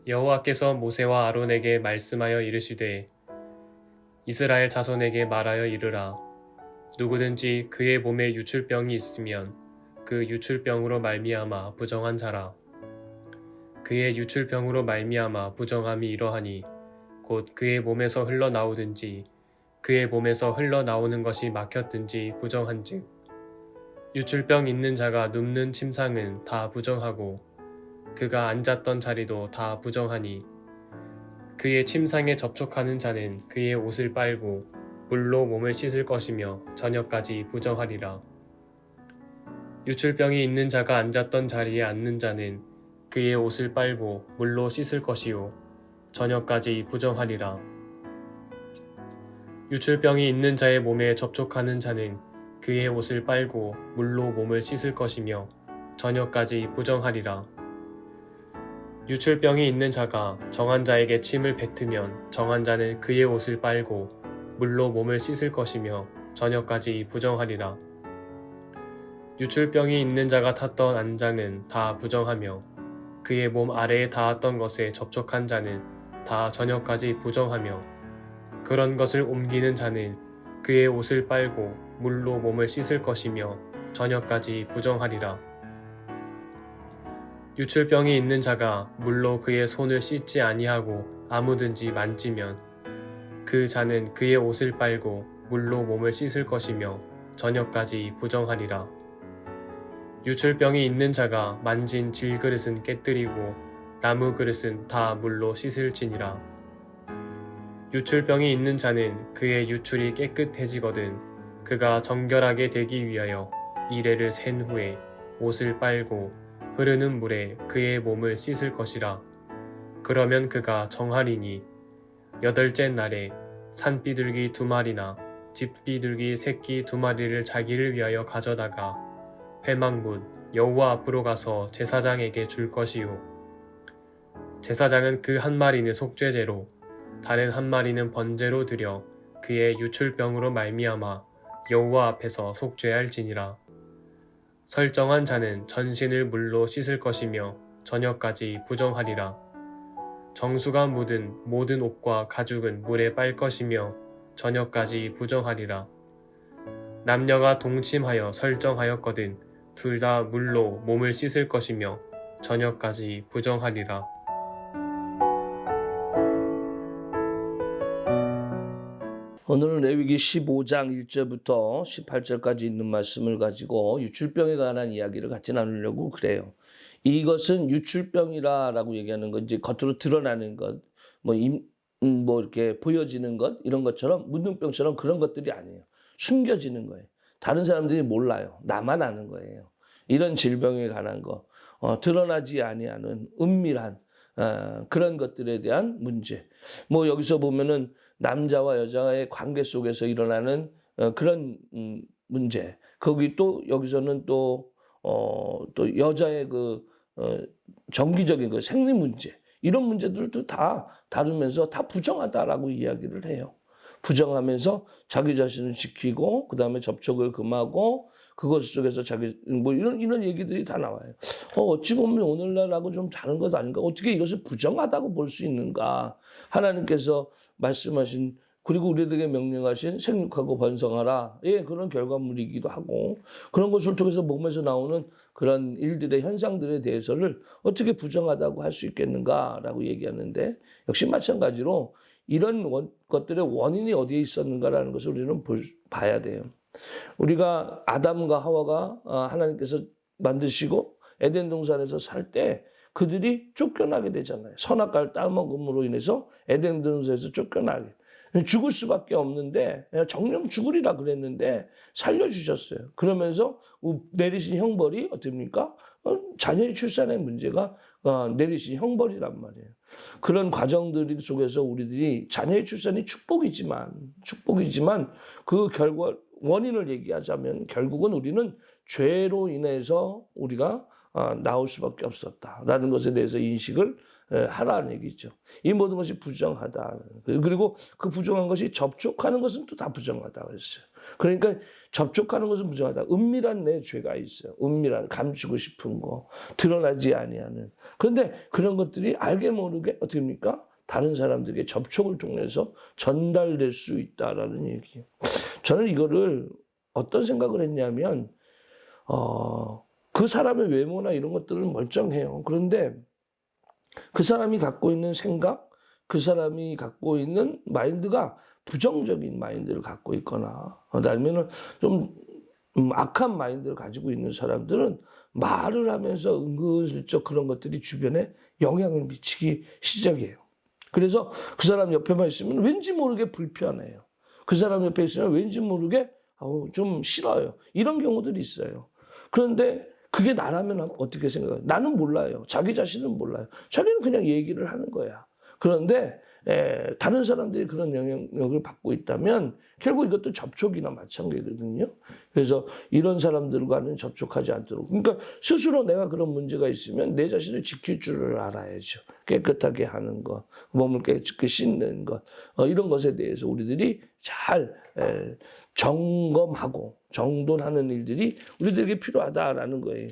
여호와께서 모세와 아론에게 말씀하여 이르시되 이스라엘 자손에게 말하여 이르라. 누구든지 그의 몸에 유출병이 있으면 그 유출병으로 말미암아 부정한 자라. 그의 유출병으로 말미암아 부정함이 이러하니 곧 그의 몸에서 흘러나오든지 그의 몸에서 흘러나오는 것이 막혔든지 부정한즉 유출병 있는 자가 눕는 침상은 다 부정하고 그가 앉았던 자리도 다 부정하니 그의 침상에 접촉하는 자는 그의 옷을 빨고 물로 몸을 씻을 것이며 저녁까지 부정하리라. 유출병이 있는 자가 앉았던 자리에 앉는 자는 그의 옷을 빨고 물로 씻을 것이요 저녁까지 부정하리라. 유출병이 있는 자의 몸에 접촉하는 자는 그의 옷을 빨고 물로 몸을 씻을 것이며 저녁까지 부정하리라. 유출병이 있는 자가 정한 자에게 침을 뱉으면 정한 자는 그의 옷을 빨고 물로 몸을 씻을 것이며 저녁까지 부정하리라. 유출병이 있는 자가 탔던 안장은 다 부정하며 그의 몸 아래에 닿았던 것에 접촉한 자는 다 저녁까지 부정하며 그런 것을 옮기는 자는 그의 옷을 빨고 물로 몸을 씻을 것이며 저녁까지 부정하리라. 유출병이 있는 자가 물로 그의 손을 씻지 아니하고 아무든지 만지면 그 자는 그의 옷을 빨고 물로 몸을 씻을 것이며 저녁까지 부정하리라. 유출병이 있는 자가 만진 질그릇은 깨뜨리고 나무 그릇은 다 물로 씻을지니라. 유출병이 있는 자는 그의 유출이 깨끗해지거든 그가 정결하게 되기 위하여 이레를 센 후에 옷을 빨고 흐르는 물에 그의 몸을 씻을 것이라. 그러면 그가 정하리니 여덟째 날에 산비둘기 2마리나 집비둘기 새끼 2마리를 자기를 위하여 가져다가 회막문 여호와 앞으로 가서 제사장에게 줄 것이요 제사장은 그 1마리는 속죄제로 다른 1마리는 번제로 드려 그의 유출병으로 말미암아 여호와 앞에서 속죄할지니라. 설정한 자는 전신을 물로 씻을 것이며 저녁까지 부정하리라. 정수가 묻은 모든 옷과 가죽은 물에 빨 것이며 저녁까지 부정하리라. 남녀가 동침하여 설정하였거든 둘 다 물로 몸을 씻을 것이며 저녁까지 부정하리라. 오늘은 레위기 15장 1절부터 18절까지 있는 말씀을 가지고 유출병에 관한 이야기를 같이 나누려고 그래요. 이것은 유출병이라고 얘기하는 건 이제 겉으로 드러나는 것, 뭐 이렇게 보여지는 것 이런 것처럼 문둥병처럼 그런 것들이 아니에요. 숨겨지는 거예요. 다른 사람들이 몰라요. 나만 아는 거예요. 이런 질병에 관한 거, 드러나지 아니하는 은밀한 그런 것들에 대한 문제. 뭐 여기서 보면은 남자와 여자의 관계 속에서 일어나는 그런 문제. 거기 또 여기서는 또 여자의 정기적인 그 생리 문제. 이런 문제들도 다 다루면서 다 부정하다라고 이야기를 해요. 부정하면서 자기 자신을 지키고 그 다음에 접촉을 금하고 그것 속에서 자기 이런 얘기들이 다 나와요. 어찌 보면 오늘날하고 좀 다른 것 아닌가? 어떻게 이것을 부정하다고 볼 수 있는가? 하나님께서 말씀하신 그리고 우리에게 명령하신 생육하고 번성하라. 예, 그런 결과물이기도 하고 그런 것을 통해서 몸에서 나오는 그런 일들의 현상들에 대해서를 어떻게 부정하다고 할 수 있겠는가라고 얘기하는데 역시 마찬가지로 이런 것들의 원인이 어디에 있었는가라는 것을 우리는 봐야 돼요. 우리가 아담과 하와가 하나님께서 만드시고 에덴 동산에서 살 때 그들이 쫓겨나게 되잖아요. 선악과를 따먹음으로 인해서 에덴 동산에서 쫓겨나게. 죽을 수밖에 없는데 정령 죽으리라 그랬는데 살려주셨어요. 그러면서 내리신 형벌이 어떻습니까? 자녀의 출산의 문제가 내리신 형벌이란 말이에요. 그런 과정들 속에서 우리들이 자녀의 출산이 축복이지만 그 결과 원인을 얘기하자면 결국은 우리는 죄로 인해서 우리가 나올 수밖에 없었다라는 것에 대해서 인식을 하라는 얘기죠. 이 모든 것이 부정하다. 그리고 그 부정한 것이 접촉하는 것은 또 다 부정하다 그랬어요. 그러니까 접촉하는 것은 부정하다. 은밀한 내 죄가 있어요. 은밀한 감추고 싶은 거, 드러나지 아니하는. 그런데 그런 것들이 알게 모르게 어떻게 합니까? 다른 사람들에게 접촉을 통해서 전달될 수 있다라는 얘기예요. 저는 이거를 어떤 생각을 했냐면 그 사람의 외모나 이런 것들은 멀쩡해요. 그런데 그 사람이 갖고 있는 생각, 그 사람이 갖고 있는 마인드가 부정적인 마인드를 갖고 있거나 아니면 좀 악한 마인드를 가지고 있는 사람들은 말을 하면서 은근슬쩍 그런 것들이 주변에 영향을 미치기 시작해요. 그래서 그 사람 옆에만 있으면 왠지 모르게 불편해요. 그 사람 옆에 있으면 왠지 모르게 좀 싫어요. 이런 경우들이 있어요. 그런데 그게 나라면 어떻게 생각해요? 나는 몰라요. 자기 자신은 몰라요. 자기는 그냥 얘기를 하는 거야. 그런데 다른 사람들이 그런 영향력을 받고 있다면 결국 이것도 접촉이나 마찬가지거든요. 그래서 이런 사람들과는 접촉하지 않도록. 그러니까 스스로 내가 그런 문제가 있으면 내 자신을 지킬 줄을 알아야죠. 깨끗하게 하는 것, 몸을 깨끗이 씻는 것, 이런 것에 대해서 우리들이 잘 점검하고 정돈하는 일들이 우리들에게 필요하다라는 거예요.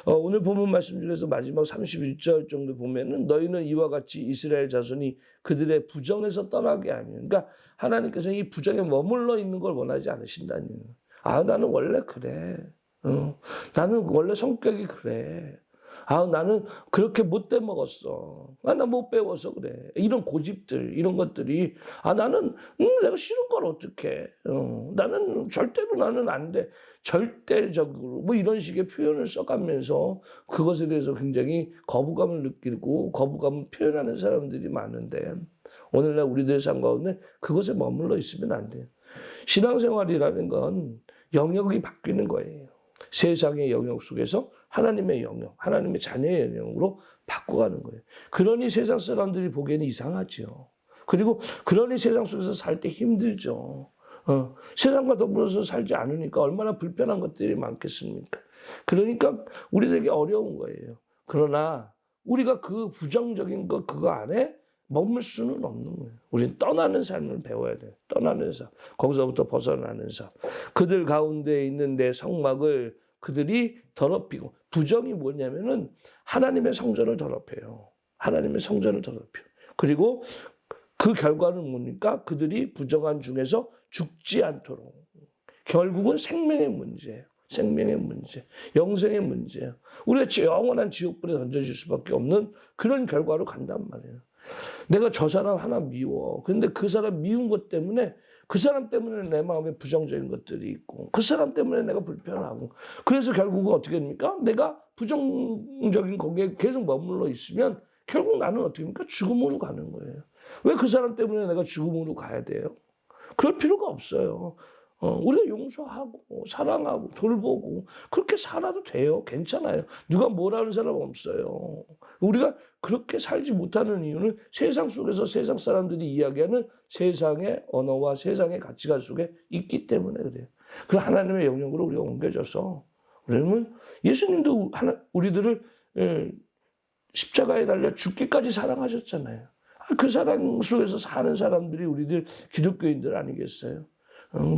오늘 본문 말씀 중에서 마지막 31절 정도 보면은 너희는 이와 같이 이스라엘 자손이 그들의 부정에서 떠나게 하면, 그러니까 하나님께서 이 부정에 머물러 있는 걸 원하지 않으신다는 거예요. 나는 원래 그래. 나는 원래 성격이 그래. 나는 그렇게 못돼 먹었어. 나 못 배워서 그래. 이런 고집들, 이런 것들이, 나는, 내가 싫은 걸 어떡해. 나는 절대로 나는 안 돼. 절대적으로. 뭐 이런 식의 표현을 써가면서 그것에 대해서 굉장히 거부감을 느끼고 거부감을 표현하는 사람들이 많은데, 오늘날 우리들 삶 가운데 그것에 머물러 있으면 안 돼요. 신앙생활이라는 건 영역이 바뀌는 거예요. 세상의 영역 속에서 하나님의 영역, 하나님의 자녀의 영역으로 바꿔가는 거예요. 그러니 세상 사람들이 보기에는 이상하죠. 그리고 그러니 세상 속에서 살 때 힘들죠. 세상과 더불어서 살지 않으니까 얼마나 불편한 것들이 많겠습니까? 그러니까 우리들에게 어려운 거예요. 그러나 우리가 그 부정적인 것 그거 안에 머물 수는 없는 거예요. 우리는 떠나는 삶을 배워야 돼요. 떠나는 삶. 거기서부터 벗어나는 삶. 그들 가운데 있는 내 성막을 그들이 더럽히고, 부정이 뭐냐면은 하나님의 성전을 더럽혀요. 하나님의 성전을 더럽혀요. 그리고 그 결과는 뭡니까? 그들이 부정한 중에서 죽지 않도록. 결국은 생명의 문제예요. 생명의 문제, 영생의 문제예요. 우리가 영원한 지옥불에 던져질 수밖에 없는 그런 결과로 간단 말이에요. 내가 저 사람 하나 미워. 그런데 그 사람 미운 것 때문에 그 사람 때문에 내 마음에 부정적인 것들이 있고 그 사람 때문에 내가 불편하고 그래서 결국은 어떻게 됩니까? 내가 부정적인 거기에 계속 머물러 있으면 결국 나는 어떻게 됩니까? 죽음으로 가는 거예요. 왜 그 사람 때문에 내가 죽음으로 가야 돼요? 그럴 필요가 없어요. 우리가 용서하고 사랑하고 돌보고 그렇게 살아도 돼요. 괜찮아요. 누가 뭐라는 사람 없어요. 우리가 그렇게 살지 못하는 이유는 세상 속에서 세상 사람들이 이야기하는 세상의 언어와 세상의 가치관 속에 있기 때문에 그래요. 그 하나님의 영역으로 우리가 옮겨져서 그러면 예수님도 우리들을 십자가에 달려 죽기까지 사랑하셨잖아요. 그 사랑 속에서 사는 사람들이 우리들 기독교인들 아니겠어요?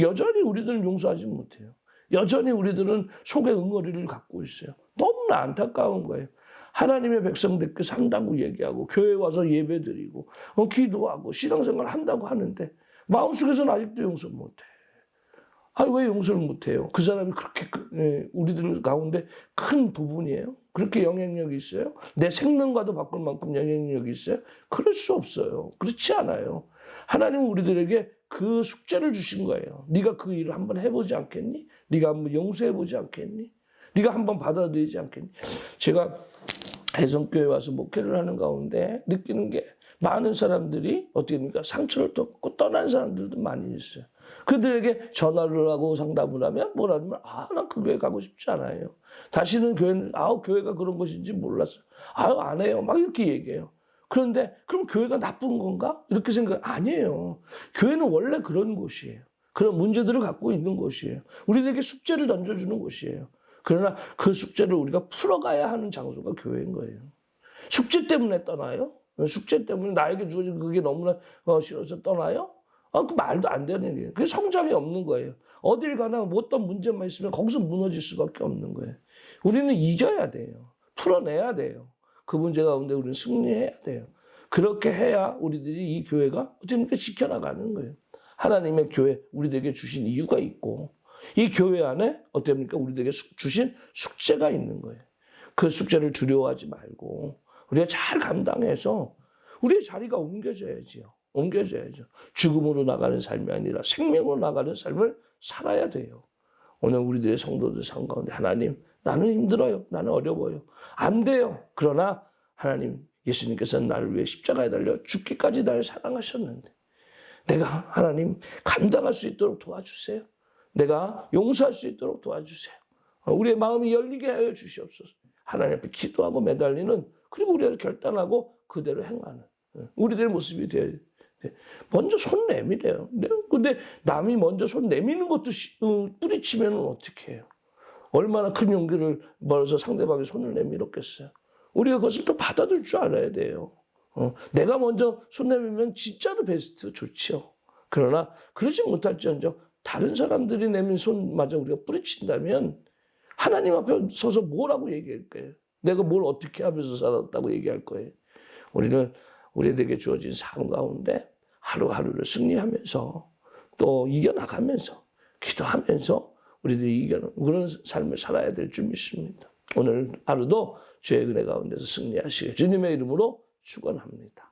여전히 우리들은 용서하지 못해요. 여전히 우리들은 속에 응어리를 갖고 있어요. 너무나 안타까운 거예요. 하나님의 백성들께 산다고 얘기하고 교회 와서 예배드리고 기도하고 신앙생활 한다고 하는데 마음속에서는 아직도 용서 못해. 왜 용서를 못해요? 그 사람이 그렇게 우리들 가운데 큰 부분이에요? 그렇게 영향력이 있어요? 내 생명과도 바꿀 만큼 영향력이 있어요? 그럴 수 없어요. 그렇지 않아요. 하나님은 우리들에게 그 숙제를 주신 거예요. 네가 그 일을 한번 해보지 않겠니? 네가 한번 용서해보지 않겠니? 네가 한번 받아들이지 않겠니? 제가 해성교회 와서 목회를 하는 가운데 느끼는 게 많은 사람들이 어떻게 됩니까? 상처를 겪고 떠난 사람들도 많이 있어요. 그들에게 전화를 하고 상담을 하면 뭐라면 난 그 교회 가고 싶지 않아요. 다시는 교회가 그런 것인지 몰랐어요. 안 해요. 막 이렇게 얘기해요. 그런데 그럼 교회가 나쁜 건가? 이렇게 아니에요. 교회는 원래 그런 곳이에요. 그런 문제들을 갖고 있는 곳이에요. 우리에게 숙제를 던져주는 곳이에요. 그러나 그 숙제를 우리가 풀어가야 하는 장소가 교회인 거예요. 숙제 때문에 떠나요? 숙제 때문에 나에게 주어진 그게 너무나 싫어서 떠나요? 그 말도 안 되는 거예요. 그게 성장이 없는 거예요. 어딜 가나 뭐 어떤 문제만 있으면 거기서 무너질 수밖에 없는 거예요. 우리는 이겨야 돼요. 풀어내야 돼요. 그 문제 가운데 우리는 승리해야 돼요. 그렇게 해야 우리들이 이 교회가 어떻게 지켜나가는 거예요. 하나님의 교회, 우리들에게 주신 이유가 있고, 이 교회 안에 어떻습니까? 우리들에게 주신 숙제가 있는 거예요. 그 숙제를 두려워하지 말고 우리가 잘 감당해서 우리의 자리가 옮겨져야지요. 옮겨져야죠. 죽음으로 나가는 삶이 아니라 생명으로 나가는 삶을 살아야 돼요. 오늘 우리들의 성도들 삶 가운데 하나님, 나는 힘들어요. 나는 어려워요. 안 돼요. 그러나 하나님, 예수님께서는 나를 위해 십자가에 달려 죽기까지 나를 사랑하셨는데 내가 하나님 감당할 수 있도록 도와주세요. 내가 용서할 수 있도록 도와주세요. 우리의 마음이 열리게 하여 주시옵소서. 하나님 앞에 기도하고 매달리는, 그리고 우리가 결단하고 그대로 행하는 우리들의 모습이 되어야 돼요. 먼저 손 내밀어요. 근데 남이 먼저 손 내미는 것도 뿌리치면 어떻게 해요? 얼마나 큰 용기를 벌여서 상대방이 손을 내밀었겠어요. 우리가 그것을 또 받아들 줄 알아야 돼요. 내가 먼저 손 내밀면 진짜로 베스트 좋죠. 그러나 그러지 못할지언정 다른 사람들이 내민 손마저 우리가 뿌리친다면 하나님 앞에 서서 뭐라고 얘기할 거예요? 내가 뭘 어떻게 하면서 살았다고 얘기할 거예요? 우리는 우리에게 주어진 삶 가운데 하루하루를 승리하면서 또 이겨나가면서 기도하면서 우리들이 이겨나가는 그런 삶을 살아야 될 줄 믿습니다. 오늘 하루도 주의 은혜 가운데서 승리하시길 주님의 이름으로 축원합니다.